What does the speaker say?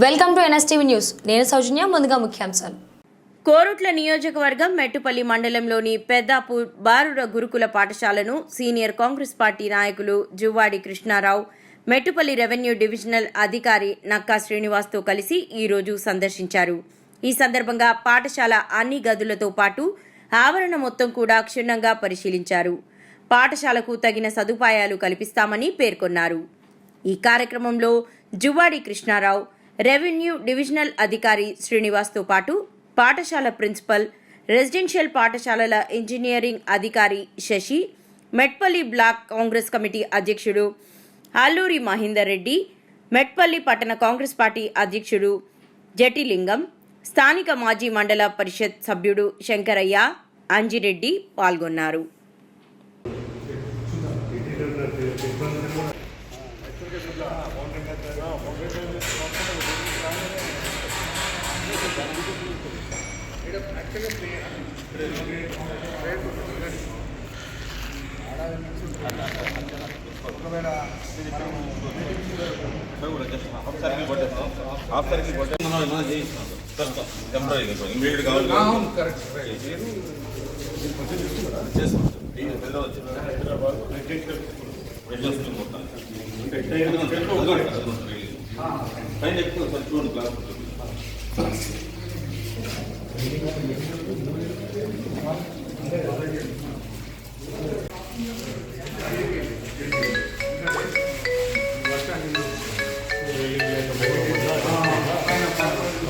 Welcome to NSTV news. నేను సౌజన్య. ముందుగా ముఖ్యాంశాలు. కోరుట్ల నియోజకవర్గం మెట్టుపల్లి మండలంలోని పెద్దాపూర్ బారుర గురుకుల పాఠశాలను సీనియర్ కాంగ్రెస్ పార్టీ నాయకులు జువ్వాడి కృష్ణారావు, మెట్టుపల్లి రెవెన్యూ డివిజనల్ అధికారి నక్కా శ్రీనివాస్తో కలిసి ఈరోజు సందర్శించారు. ఈ సందర్భంగా పాఠశాల అన్ని గదులతో పాటు ఆవరణ మొత్తం కూడా క్షుణ్ణంగా పరిశీలించారు. పాఠశాలకు తగిన సదుపాయాలు కల్పిస్తామని పేర్కొన్నారు. ఈ కార్యక్రమంలో జువ్వాడి కృష్ణారావు, రెవెన్యూ డివిజనల్ అధికారి శ్రీనివాస్తో పాటు పాఠశాల ప్రిన్సిపల్, రెసిడెన్షియల్ పాఠశాలల ఇంజనీరింగ్ అధికారి శశి, మెట్పల్లి బ్లాక్ కాంగ్రెస్ కమిటీ అధ్యక్షుడు అల్లూరి మహేందర్ రెడ్డి, మెట్పల్లి పట్టణ కాంగ్రెస్ పార్టీ అధ్యక్షుడు జటిలింగం, స్థానిక మాజీ మండల పరిషత్ సభ్యుడు శంకరయ్య, అంజిరెడ్డి పాల్గొన్నారు. చూడండి